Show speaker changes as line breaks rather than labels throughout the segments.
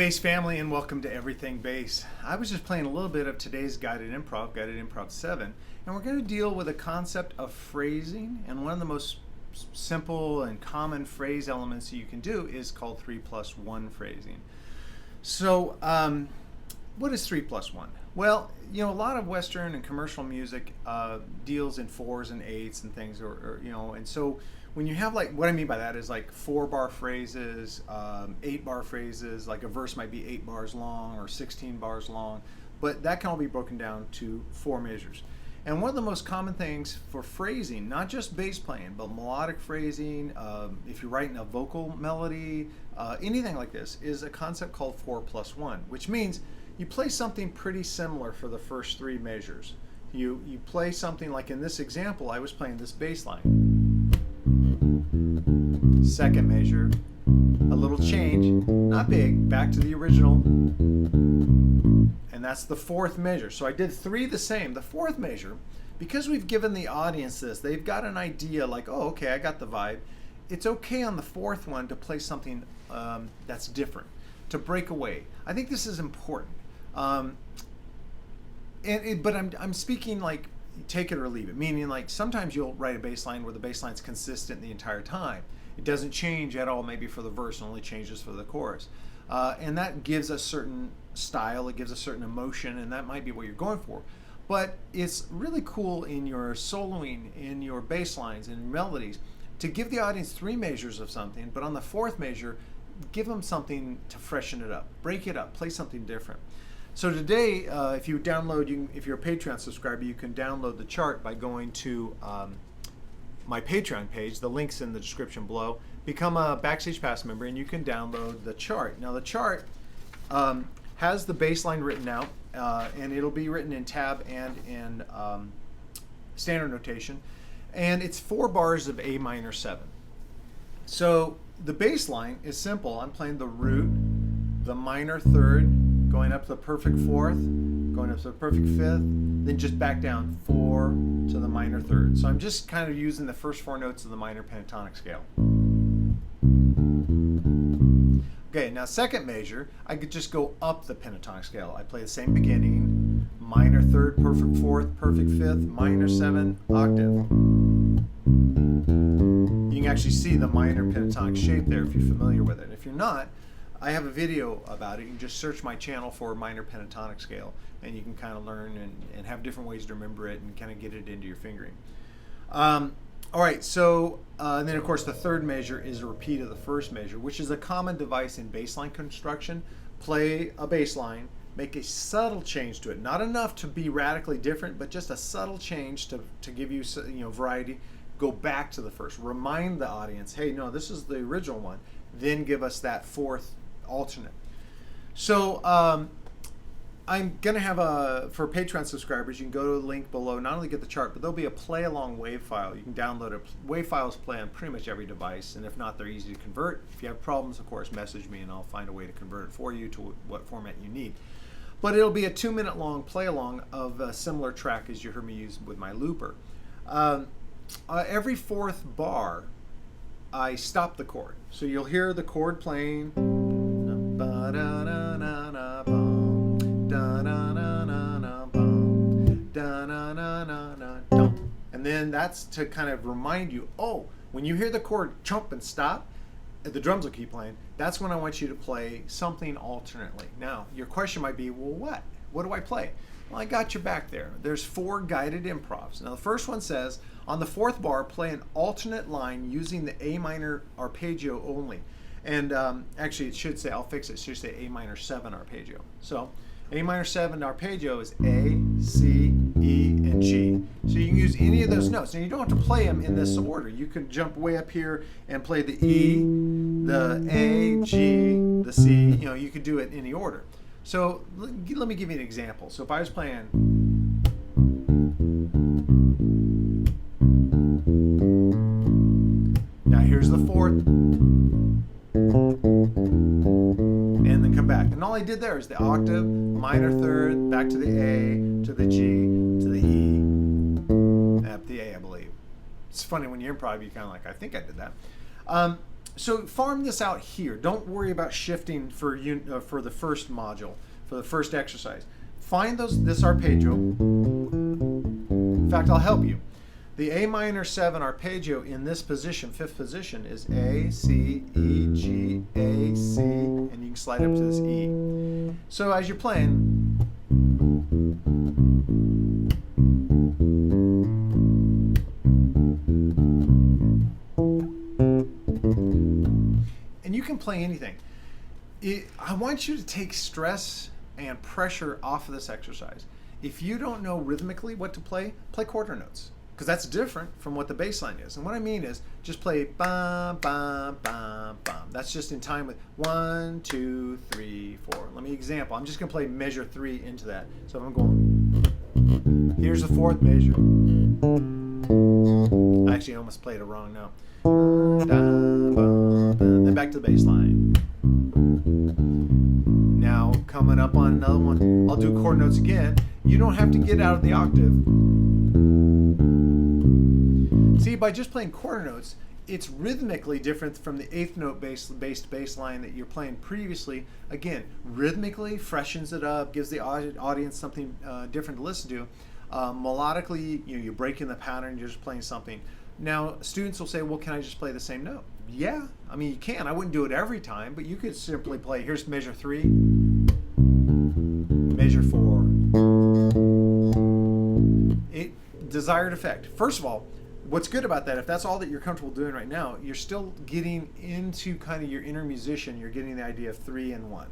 bass family, and welcome to Everything Bass. I was just playing a little bit of today's guided improv 7, and we're going to deal with a concept of phrasing, and one of the most simple and common phrase elements you can do is called 3+1 phrasing. So what is 3+1? Well, you know, a lot of Western and commercial music deals in 4s and 8s and things, and so when you have, like, what I mean by that is like 4-bar phrases, 8-bar phrases, like a verse might be 8 bars long or 16 bars long, but that can all be broken down to 4 measures. And one of the most common things for phrasing, not just bass playing, but melodic phrasing, if you're writing a vocal melody, anything like this, is a concept called 4+1, which means you play something pretty similar for the first 3 measures. You play something like in this example, I was playing this bass line. Second measure, a little change, not big, back to the original, and that's the 4th measure. So I did 3 the same. The 4th measure, because we've given the audience this, they've got an idea like, oh, okay, I got the vibe. It's okay on the 4th one to play something that's different, to break away. I think this is important. But I'm speaking like take it or leave it, meaning like sometimes you'll write a bass line where the bass line's consistent the entire time. It doesn't change at all, maybe for the verse, only changes for the chorus. And that gives a certain style, it gives a certain emotion, and that might be what you're going for. But it's really cool in your soloing, in your bass lines and melodies, to give the audience 3 measures of something, but on the 4th measure, give them something to freshen it up, break it up, play something different. So today, if you download, if you're a Patreon subscriber, you can download the chart by going to my Patreon page. The link's in the description below. Become a Backstage Pass member, and you can download the chart. Now, the chart has the bass line written out, and it'll be written in tab and in standard notation, and it's 4 bars of A minor 7. So the bass line is simple. I'm playing the root, the minor 3rd, going up to the perfect 4th, going up to the perfect 5th, then just back down 4 to the minor 3rd. So I'm just kind of using the first 4 notes of the minor pentatonic scale. Okay, now second measure, I could just go up the pentatonic scale. I play the same beginning, minor 3rd, perfect 4th, perfect 5th, minor 7, octave. You can actually see the minor pentatonic shape there if you're familiar with it. If you're not, I have a video about it. You can just search my channel for minor pentatonic scale, and you can kind of learn and have different ways to remember it and kind of get it into your fingering. All right, so and then of course the 3rd measure is a repeat of the 1st measure, which is a common device in bassline construction. Play a bass line, make a subtle change to it, not enough to be radically different, but just a subtle change to give you variety. Go back to the 1st, remind the audience, hey, no, this is the original one. Then give us that 4th alternate. So I'm going to have for Patreon subscribers, you can go to the link below, not only get the chart, but there'll be a play along wave file. You can download it. Wave files play on pretty much every device, and if not, they're easy to convert. If you have problems, of course, message me and I'll find a way to convert it for you to what format you need. But it'll be a 2-minute long play along of a similar track as you heard me use with my looper. Every 4th bar, I stop the chord. So you'll hear the chord playing. And then that's to kind of remind you, oh, when you hear the chord jump and stop, the drums will keep playing. That's when I want you to play something alternately. Now, your question might be, well, what? What do I play? Well, I got your back there. There's 4 guided improvs. Now, the first one says, on the 4th bar, play an alternate line using the A minor arpeggio only. And actually, it should say, I'll fix it, it should say A minor 7 arpeggio. So, A minor 7 arpeggio is A, C, E, and G. So you can use any of those notes. And you don't have to play them in this order. You can jump way up here and play the E, the A, G, the C. You know, you could do it in any order. So let me give you an example. So if I was playing, now here's the 4th, and then come back. And all I did there is the octave, minor 3rd, back to the A, to the G, to the E, up the A, I believe. It's funny when you improv, you kind of like, I think I did that. So farm this out here. Don't worry about shifting for for the first module, for the first exercise. Find this arpeggio. In fact, I'll help you. The A minor 7 arpeggio in this position, fifth position, is A, C, E, G, A, C, and you can slide up to this E. So as you're playing, and you can play anything. I want you to take stress and pressure off of this exercise. If you don't know rhythmically what to play quarter notes, because that's different from what the bass line is. And what I mean is just play bum, bum, bum, bum. That's just in time with 1, 2, 3, 4. Let me example. I'm just going to play measure 3 into that. So if I'm going, here's the fourth measure. Actually, I almost played a wrong note. Then back to the bass line. Now coming up on another one, I'll do chord notes again. You don't have to get out of the octave. See, by just playing quarter notes, it's rhythmically different from the eighth note based bass line that you're playing previously. Again, rhythmically freshens it up, gives the audience something different to listen to. Melodically, you're breaking the pattern, you're just playing something. Now, students will say, well, can I just play the same note? Yeah, I mean, you can. I wouldn't do it every time, but you could simply play, here's measure 3, measure 4. Desired effect. First of all, what's good about that, if that's all that you're comfortable doing right now, you're still getting into kind of your inner musician. You're getting the idea of 3 and 1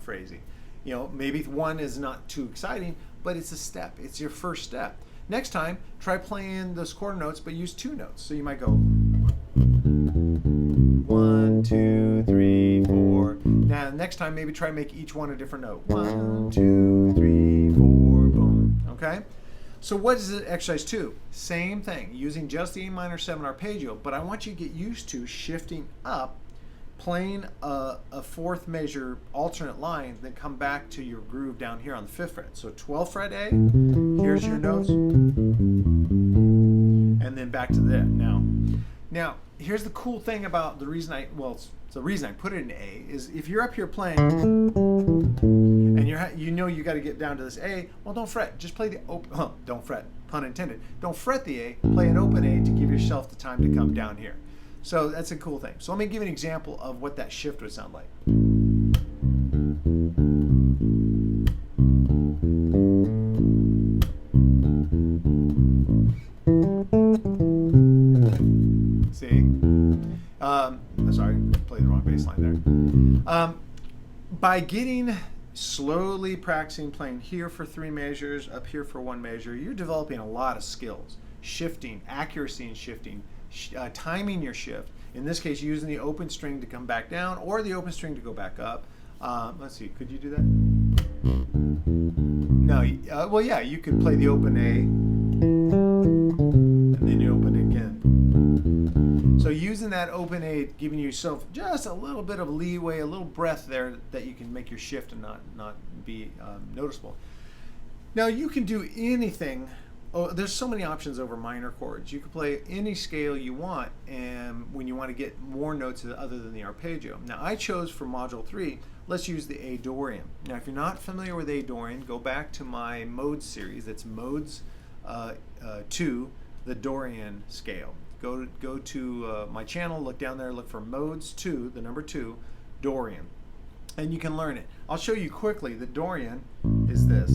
phrasing. Maybe 1 is not too exciting, but it's a step. It's your first step. Next time, try playing those quarter notes, but use 2 notes. So you might go 1, 2, 3, 4. Now, next time, maybe try to make each one a different note. 1, 2, 3, 4, boom. Okay? So what is it, exercise 2? Same thing, using just the A minor 7 arpeggio, but I want you to get used to shifting up, playing a fourth measure alternate line, then come back to your groove down here on the 5th fret. So 12th fret A, here's your notes, and then back to that. Now, here's the cool thing about the reason it's the reason I put it in A is if you're up here playing and you got to get down to this A, well, don't fret. Just play the open. Don't fret. Pun intended. Don't fret the A. Play an open A to give yourself the time to come down here. So that's a cool thing. So let me give you an example of what that shift would sound like. See? Sorry, played the wrong bass line there. By slowly practicing playing here for 3 measures, up here for 1 measure, you're developing a lot of skills. Shifting, accuracy in shifting, timing your shift. In this case, using the open string to come back down or the open string to go back up. Let's see, could you do that? No, well, yeah, you could play the open A and then you open it again. So using that open A, giving yourself just a little bit of leeway, a little breath there that you can make your shift and not be noticeable. Now you can do anything. There's so many options over minor chords. You can play any scale you want, and when you want to get more notes other than the arpeggio. Now I chose for Module 3, let's use the A Dorian. Now if you're not familiar with A Dorian, go back to my Modes series. That's Modes 2, the Dorian scale. Go to my channel, look down there, look for Modes 2, the number 2, Dorian. And you can learn it. I'll show you quickly. The Dorian is this.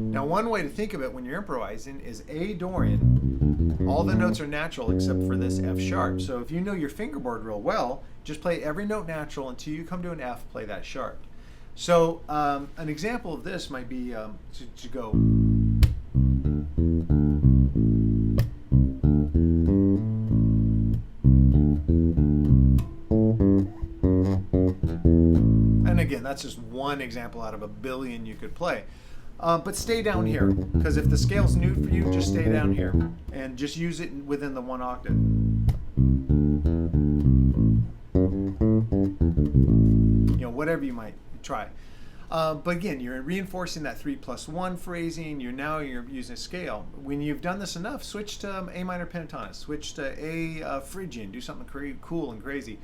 Now one way to think of it when you're improvising is A Dorian, all the notes are natural except for this F sharp. So if you know your fingerboard real well, just play every note natural until you come to an F, play that sharp. So an example of this might be to go. And again, that's just one example out of a billion you could play. But stay down here, because if the scale's new for you, just stay down here and just use it within the 1 octave. Whatever you might try. But again, you're reinforcing that 3+1 phrasing. You're using a scale. When you've done this enough, switch to A minor pentatonic, switch to A Phrygian, do something cool and crazy.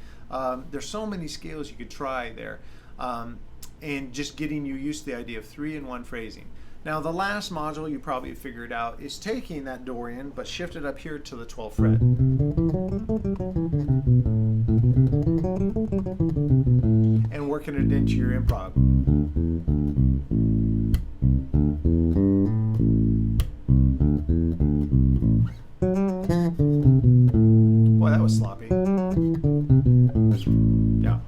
There's so many scales you could try there, and just getting you used to the idea of 3-in-1 phrasing. Now the last module you probably figured out is taking that Dorian but shift it up here to the 12th fret. And working it into your improv. Boy, that was sloppy. Yeah.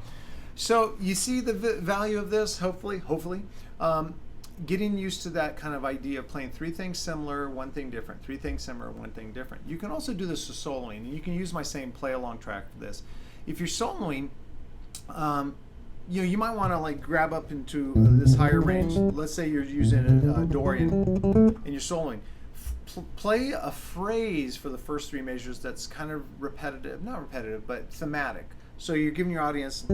So you see the value of this, hopefully. Getting used to that kind of idea of playing 3 things similar, 1 thing different, 3 things similar, 1 thing different. You can also do this with soloing, and you can use my same play along track for this. If you're soloing, you might want to like grab up into this higher range. Let's say you're using a Dorian and you're soloing. Play a phrase for the first 3 measures that's kind of repetitive, not repetitive, but thematic. So you're giving your audience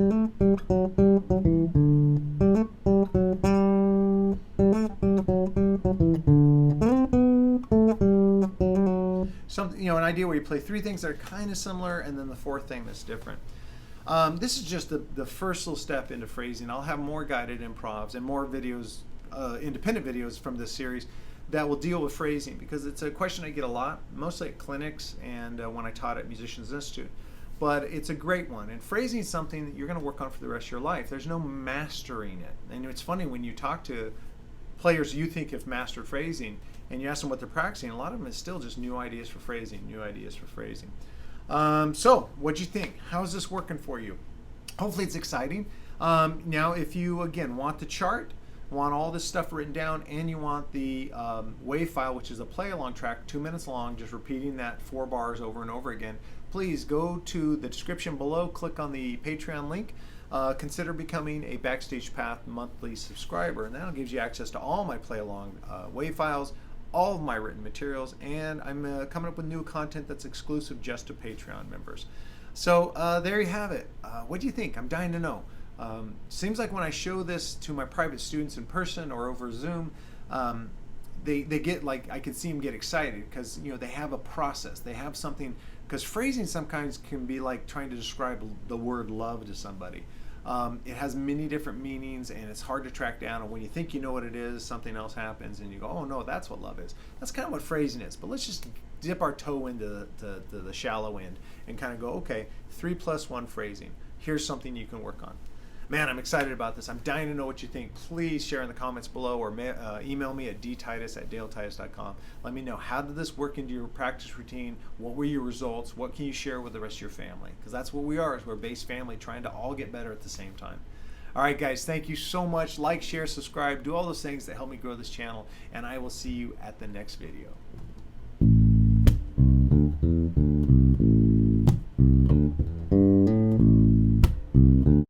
something, an idea where you play 3 things that are kind of similar and then the 4th thing that's different. This is just the first little step into phrasing. I'll have more guided improvs and more videos, independent videos from this series that will deal with phrasing, because it's a question I get a lot, mostly at clinics and when I taught at Musicians Institute. But it's a great one. And phrasing is something that you're going to work on for the rest of your life. There's no mastering it. And it's funny when you talk to players you think have mastered phrasing and you ask them what they're practicing, a lot of them is still just new ideas for phrasing. So what'd you think? How's this working for you? Hopefully it's exciting. Now if you again want the chart, want all this stuff written down, and you want the WAV file, which is a play along track, 2 minutes long, just repeating that 4 bars over and over again, please go to the description below, click on the Patreon link, consider becoming a Backstage Path monthly subscriber, and that'll give you access to all my play along WAV files, all of my written materials, and I'm coming up with new content that's exclusive just to Patreon members. So there you have it. What do you think? I'm dying to know. Seems like when I show this to my private students in person or over Zoom, they get like, I can see them get excited because they have a process, they have something, because phrasing sometimes can be like trying to describe the word love to somebody. It has many different meanings and it's hard to track down, and when you think you know what it is, something else happens and you go, oh no, that's what love is. That's kind of what phrasing is. But let's just dip our toe into the shallow end and kind of go, okay, 3+1 phrasing, here's something you can work on. Man, I'm excited about this. I'm dying to know what you think. Please share in the comments below or email me at dtitus@daletitus.com. Let me know, how did this work into your practice routine? What were your results? What can you share with the rest of your family? Because that's what we are, is we're a base family trying to all get better at the same time. All right, guys, thank you so much. Like, share, subscribe, do all those things that help me grow this channel, and I will see you at the next video.